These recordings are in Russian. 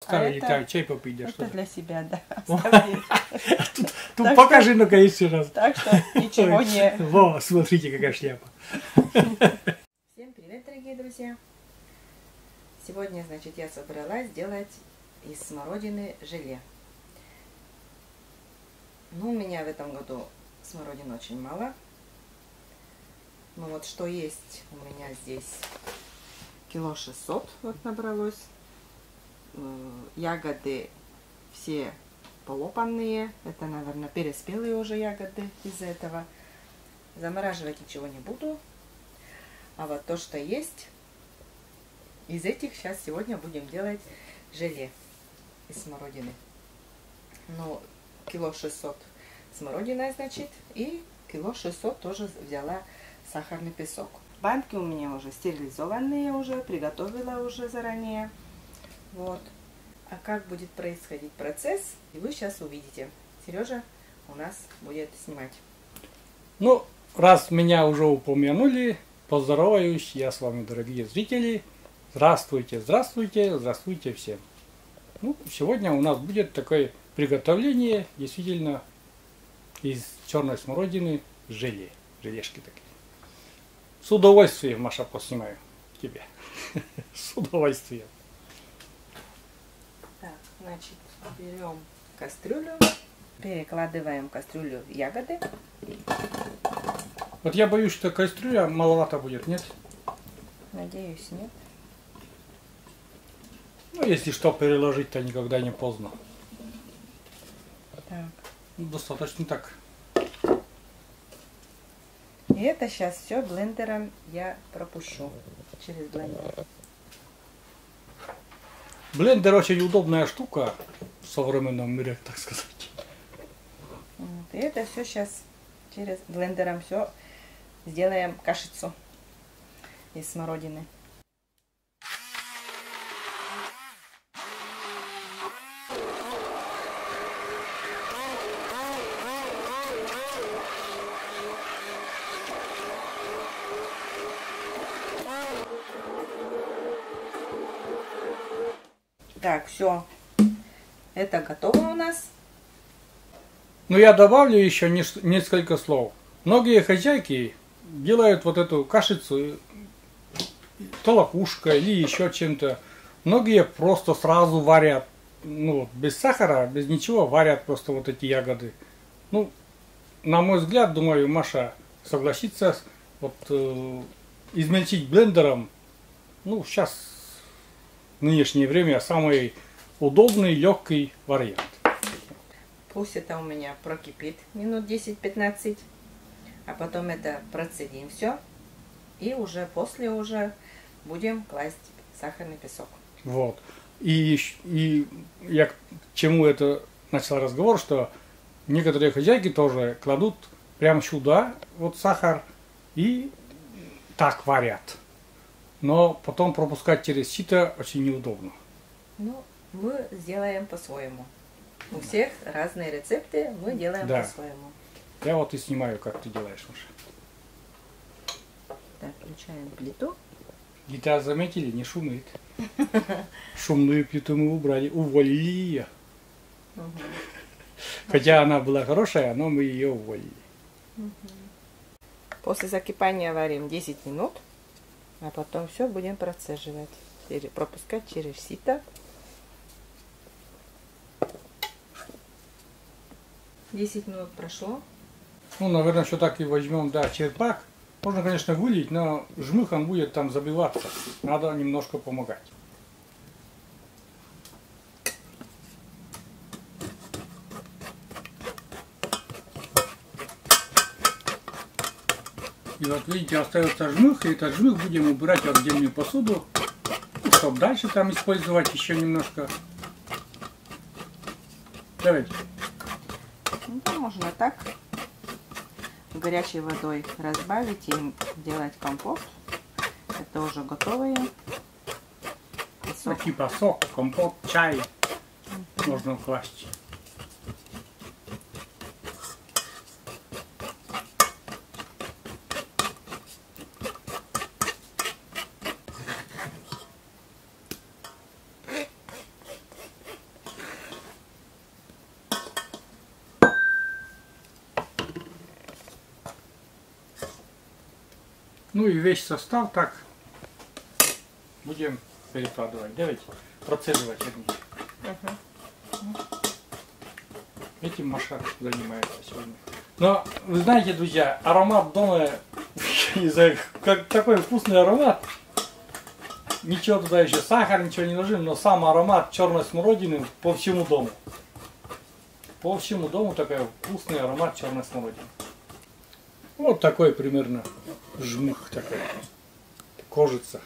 Ставили чай попить, да что? Это для себя, да. Тут покажи, ну-ка, еще раз. Так что ничего не... Во, смотрите, какая шляпа. Всем привет, дорогие друзья. Сегодня, значит, я собралась сделать из смородины желе. Ну, у меня в этом году смородины очень мало. Ну вот что есть у меня здесь, 600 кг вот набралось. Ягоды все полопанные. Это, наверное, переспелые уже ягоды из этого. Замораживать ничего не буду. А вот то, что есть, из этих сейчас сегодня будем делать желе из смородины. Ну, 600 кг смородина, значит, и 600 кг тоже взяла сахарный песок. Банки у меня уже стерилизованные, уже приготовила уже заранее. Вот. А как будет происходить процесс, вы сейчас увидите. Сережа у нас будет снимать. Ну, раз меня уже упомянули, поздороваюсь я с вами, дорогие зрители. Здравствуйте, здравствуйте, здравствуйте всем. Ну, сегодня у нас будет такое приготовление, действительно, из черной смородины желе. Желешки такие. С удовольствием, Маша, поснимаю тебе. С удовольствием. Так, значит, берем кастрюлю, перекладываем в кастрюлю ягоды. Вот я боюсь, что кастрюля маловато будет, нет? Надеюсь, нет. Ну, если что, переложить-то никогда не поздно. Так. Ну, достаточно так. И это сейчас все блендером я пропущу через блендер. Блендер очень удобная штука в современном мире, так сказать. Вот. И это все сейчас через блендером все сделаем кашицу из смородины. Так, все, это готово у нас. Но я добавлю еще несколько слов. Многие хозяйки делают вот эту кашицу толокушкой или еще чем-то. Многие просто сразу варят, ну, без сахара, без ничего, варят просто вот эти ягоды. Ну, на мой взгляд, думаю, Маша согласится, вот измельчить блендером, ну, сейчас в нынешнее время самый удобный, легкий вариант. Пусть это у меня прокипит минут 10-15, а потом это процедим все, и уже после уже будем класть сахарный песок. Вот. И я к чему это начал разговор, что некоторые хозяйки тоже кладут прямо сюда вот сахар и так варят. Но потом пропускать через сито очень неудобно. Ну, мы сделаем по-своему. У всех разные рецепты, мы делаем по-своему. Я вот и снимаю, как ты делаешь, Маша. Так, включаем плиту. Гитара, заметили, не шумит. Шумную плиту мы убрали, уволили ее. Хотя она была хорошая, но мы ее уволили. После закипания варим 10 минут, а потом все будем процеживать. Пропускать через сито. 10 минут прошло. Ну, наверное, все так и возьмем, да, черпак. Можно, конечно, вылить, но жмых он будет там забиваться. Надо немножко помогать. И вот видите, остается жмых, и этот жмых будем убирать в отдельную посуду, чтобы дальше там использовать еще немножко. Давайте. Ну, можно так горячей водой разбавить и делать компот. Это уже готовые. Сок. Типа сок, компот, чай можно класть. Ну и весь состав так будем перекладывать. Давайте процеживать одни. Этим Маша занимается сегодня. Но вы знаете, друзья, аромат дома, не знаю, как такой вкусный аромат. Ничего туда еще, сахар, ничего не нужен, но сам аромат черной смородины по всему дому. По всему дому такой вкусный аромат черной смородины. Вот такой примерно жмых такой, кожица.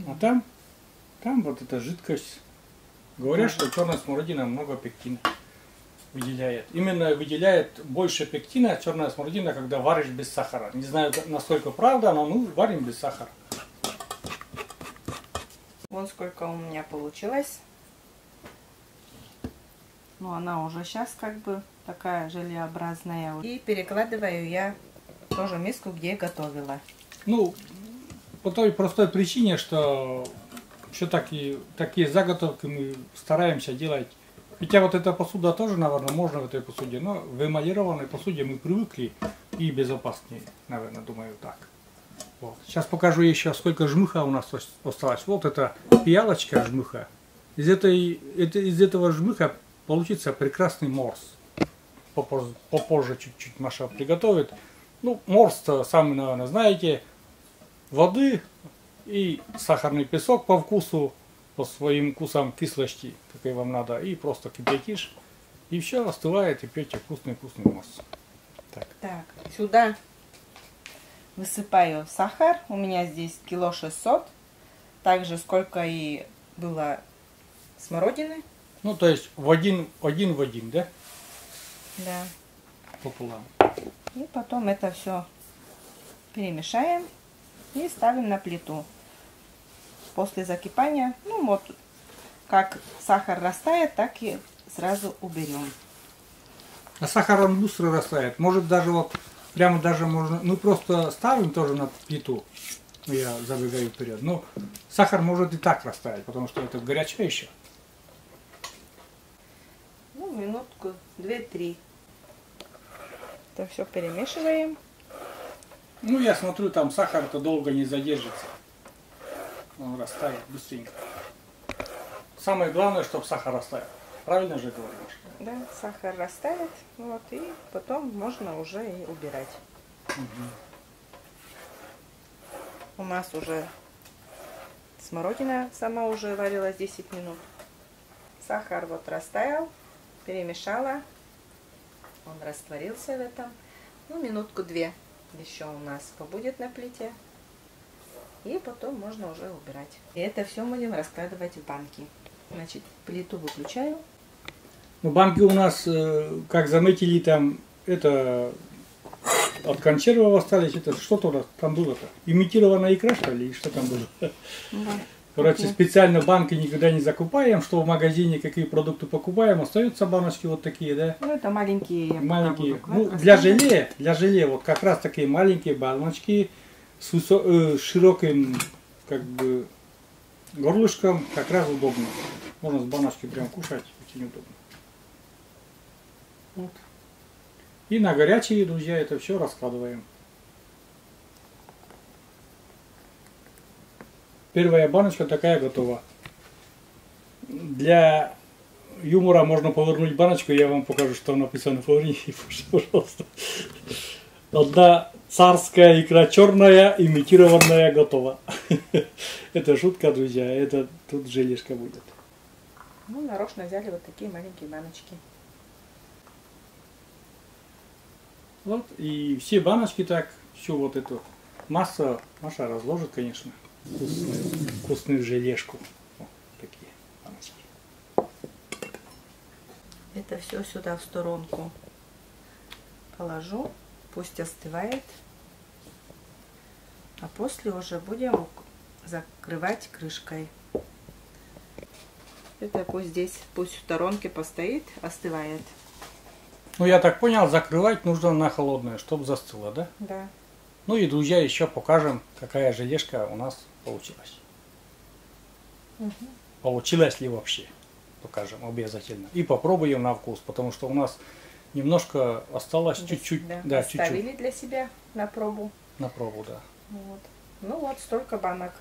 А там вот эта жидкость. Говорят, что черная смородина много пектина выделяет. Именно выделяет больше пектина черная смородина, когда варишь без сахара. Не знаю, насколько правда, но мы варим без сахара. Вон сколько у меня получилось. Ну, она уже сейчас как бы такая желеобразная. И перекладываю я тоже в миску, где готовила. Ну, по той простой причине, что все такие заготовки мы стараемся делать. Хотя вот эта посуда тоже, наверное, можно в этой посуде, но в эмалированной посуде мы привыкли и безопаснее, наверное, думаю так. Вот. Сейчас покажу еще, сколько жмыха у нас осталось. Вот это пиалочка жмыха. Из этого жмыха получится прекрасный морс. Попозже чуть-чуть Маша приготовит. Ну, морс-то сами, наверное, знаете. Воды и сахарный песок по вкусу, по своим вкусам кислости, какой вам надо. И просто кипятишь. И все остывает, и пьете вкусный-вкусный морс. Так, сюда высыпаю сахар. У меня здесь 600 кг. Также сколько и было смородины. Ну, то есть один в один, да? Да. Пополам. И потом это все перемешаем и ставим на плиту. После закипания, ну вот, как сахар растает, так и сразу уберем. А сахар он быстро растает. Может даже вот, прямо даже можно, мы просто ставим тоже на плиту. Я забегаю вперед. Но сахар может и так растаять, потому что это горячее еще. Ну, минутку, 2-3. Это все перемешиваем. Ну, я смотрю, там сахар-то долго не задержится. Он растает быстренько. Самое главное, чтобы сахар растаял. Правильно же говоришь? Да, сахар растает. Вот, и потом можно уже и убирать. У нас уже смородина сама уже варилась 10 минут. Сахар вот растаял, перемешала. Он растворился в этом. Ну, минутку-две еще у нас побудет на плите. И потом можно уже убирать. И это все будем раскладывать в банки. Значит, плиту выключаю. Ну, банки у нас, как заметили, там это от консервов остались. Это что-то у нас там было-то? Имитированная икра, что ли? Или что там было? Да. Короче, специально банки никогда не закупаем, что в магазине какие продукты покупаем, остаются баночки вот такие, да? Ну, это маленькие. Маленькие. Ну, для желе, вот как раз такие маленькие баночки с широким, как бы, горлышком, как раз удобно. Можно с баночки прям кушать, очень удобно. Вот. И на горячие, друзья, это все раскладываем. Первая баночка такая готова. Для юмора можно повернуть баночку, я вам покажу, что написано поверните, пожалуйста. Одна царская икра черная, имитированная, готова. Это шутка, друзья, это тут желешка будет. Ну, нарочно взяли вот такие маленькие баночки. Вот, и все баночки так, всю вот эту массу Маша разложит, конечно. Вкусную желешку. Вот такие баночки. Это все сюда в сторонку положу, пусть остывает, а после уже будем закрывать крышкой. Это пусть здесь, пусть в сторонке постоит, остывает. Ну, я так понял, закрывать нужно на холодное, чтобы застыло, да? Да. Ну и, друзья, еще покажем, какая желешка у нас получилась. Получилась ли вообще? Покажем обязательно. И попробуем на вкус, потому что у нас Немножко осталось, чуть-чуть. Да, чуть-чуть. Оставили для себя на пробу. На пробу, да. Вот. Ну вот, столько банок.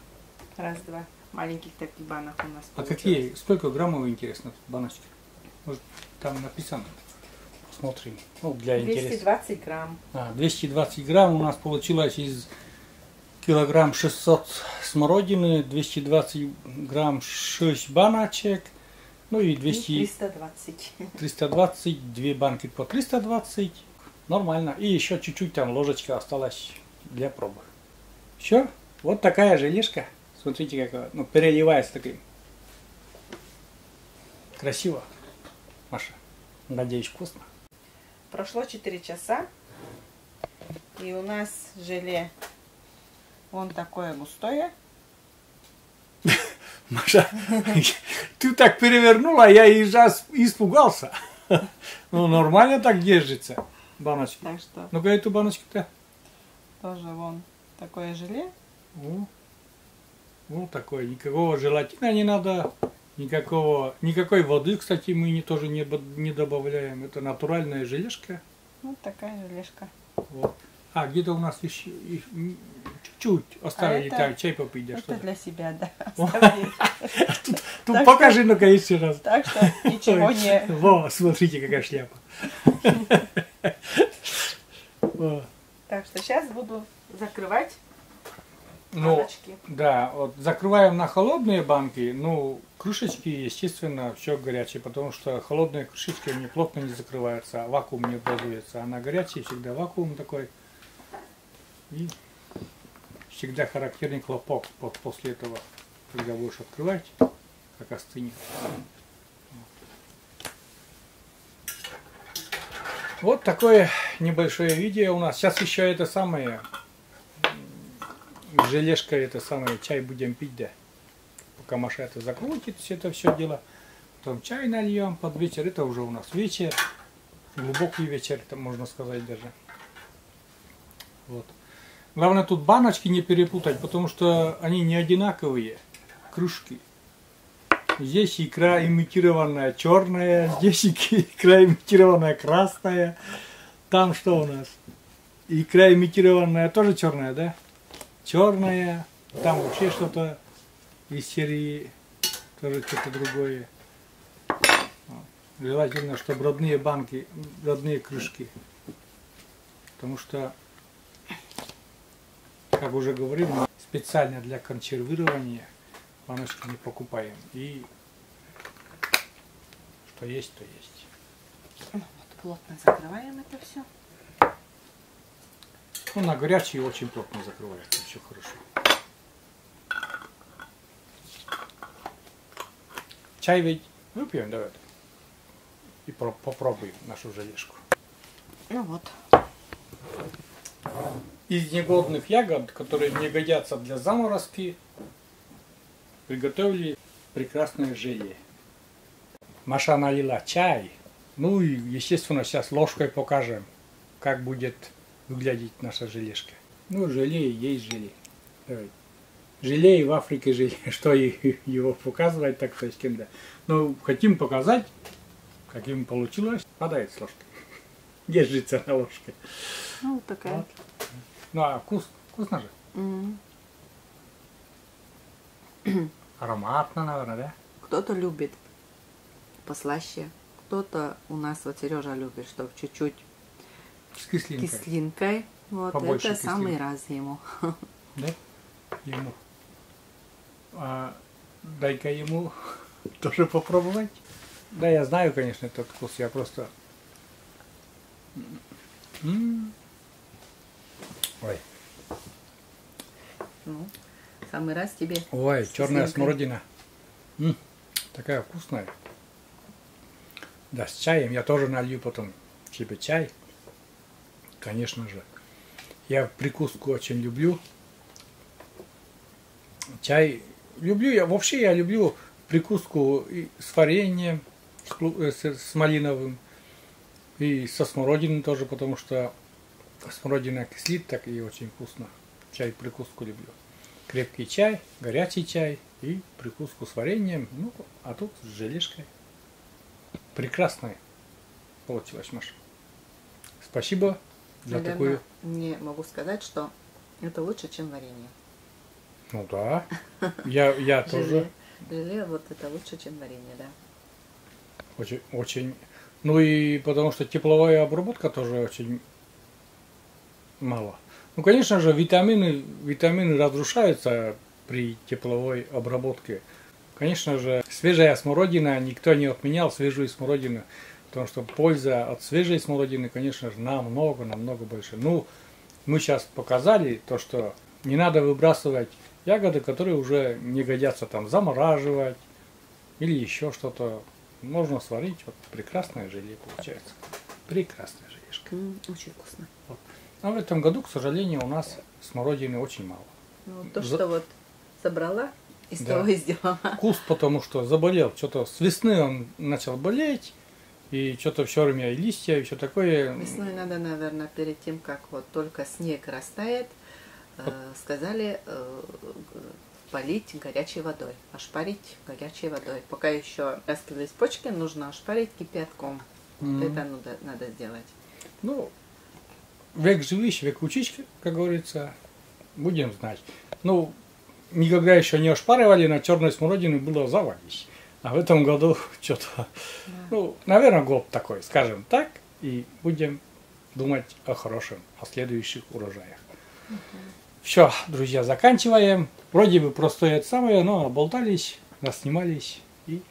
Раз, два. Маленьких таких банок у нас А получилось. какие, сколько граммов, интересно, баночки? Может, там написано. Смотрим. Ну, для интереса. 220 грамм. 220 грамм у нас получилось из килограмм 600 смородины, 220 грамм 6 баночек, ну и 320. 320, 2 банки по 320, нормально. И еще чуть-чуть там ложечка осталась для пробы. Все, вот такая желешка. Смотрите, как ну, переливается таким. Красиво, Маша. Надеюсь, вкусно. Прошло 4 часа. И у нас желе вон такое густое. Маша, ты так перевернула, я и испугался. Ну, нормально так держится баночка. Так что Ну-ка, эту баночку-то. тоже вон такое желе. Вот такое. Никакого желатина не надо. Никакой воды, кстати, мы тоже не добавляем. Это натуральная желешка. Вот такая желешка. Вот. А где-то у нас еще чуть-чуть оставили это, чай попить. Да, это что-то. для себя, да. Оставили. Тут покажи, ну-ка, еще раз. Так что ничего не... Во, смотрите, какая шляпа. Так что сейчас буду закрывать Ну, баночки. да, вот закрываем на холодные банки, ну, крышечки, естественно, все горячее, потому что холодные крышечки, они плотно не закрываются, а вакуум не образуется, а на горячие всегда вакуум такой, и всегда характерный хлопок после этого, когда будешь открывать, как остынет. Вот такое небольшое видео у нас. Сейчас еще это самое... Желешка, это самое, чай будем пить, да. Пока Маша это закрутит, это все дело. Потом чай нальем под вечер. Это уже у нас вечер. Глубокий вечер, это можно сказать даже. Вот. Главное тут баночки не перепутать, потому что они не одинаковые. Кружки. Здесь икра имитированная черная, здесь икра имитированная красная. Там что у нас? Икра имитированная тоже черная, да? Черная, там вообще что-то из серии, тоже что-то другое. Желательно, чтобы родные банки, родные крышки. Потому что, как уже говорил, мы специально для консервирования баночки не покупаем. И что есть, то есть. Вот плотно закрываем это все. Ну, на горячий очень плотно закрывается, все хорошо. Чай ведь выпьем, давай. И попробуем нашу желешку. Ну вот. Из негодных ягод, которые не годятся для заморозки, приготовили прекрасное желе. Маша налила чай. Ну и, естественно, сейчас ложкой покажем, как будет выглядит наша желешка. Ну, желе есть желе. Давай. Желе и в Африке желе. Что его показывать, так сказать, кем-то. Но хотим показать, каким получилось. Падает с ложки. Держится на ложке. Ну, вот такая. Вот. Ну, а вкусно же? Ароматно, наверное, да? Кто-то любит послаще. Кто-то у нас, вот Сережа любит, чтобы чуть-чуть С кислинкой. кислинкой. Вот Побольше это кислинки. самый раз ему. Да? Ему. А, дай-ка ему тоже попробовать. Да, я знаю, конечно, этот вкус. Я просто... Ой. Ну, самый раз тебе. Ой, с черная кислинкой. смородина. Такая вкусная. Да, с чаем. Я тоже налью потом себе чай. Конечно же. Я прикуску очень люблю. Чай люблю я. Вообще я люблю прикуску и с вареньем, с малиновым. И со смородиной тоже, потому что смородина кислит, так и очень вкусно. Чай прикуску люблю. Крепкий чай, горячий чай и прикуску с вареньем. Ну, а тут с желешкой. Прекрасная получилась, Маша. спасибо за Наверное, такую... не могу сказать, что это лучше, чем варенье. Ну да, я тоже Желе вот это лучше, чем варенье, да. очень, очень... Ну и потому что тепловая обработка тоже очень мало. Ну, конечно же, витамины разрушаются при тепловой обработке. Конечно же, свежая смородина, никто не отменял свежую смородину, потому что польза от свежей смородины, конечно же, намного больше. Ну, мы сейчас показали то, что не надо выбрасывать ягоды, которые уже не годятся там замораживать или еще что-то. Можно сварить, вот прекрасное желе получается. Прекрасная желешка. Очень вкусно. Вот. А в этом году, к сожалению, у нас смородины очень мало. Ну, то, что вот собрала, из Да. того и сделала. Куст, потому что заболел. Что-то с весны он начал болеть. И что-то все время и листья, и все такое. Весной надо, наверное, перед тем, как вот только снег растает, сказали полить горячей водой, ошпарить горячей водой. Пока еще раскрылись почки, нужно ошпарить кипятком. Вот это надо сделать. Ну, век живись, век учись, как говорится. Будем знать. Ну, никогда еще не ошпаривали, на черной смородины было завались. А в этом году что-то, ну, наверное, год такой, скажем так, и будем думать о хорошем, о следующих урожаях. Все, друзья, заканчиваем. Вроде бы простое это самое, но оболтались, наснимались и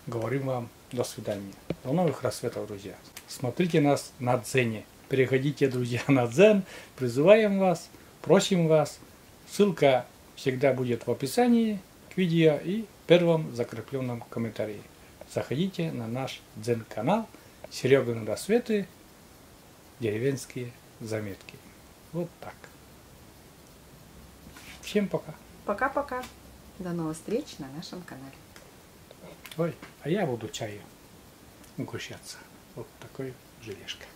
говорим вам до свидания. До новых рассветов, друзья. Смотрите нас на Дзене. Переходите, друзья, на Дзен. Призываем вас, просим вас. Ссылка всегда будет в описании к видео и в первом закрепленном комментарии. Заходите на наш Дзен-канал Серегины рассветы, деревенские заметки. Вот так. Всем пока. Пока-пока. До новых встреч на нашем канале. Ой, а я буду чаем угощаться. Вот такой желешкой.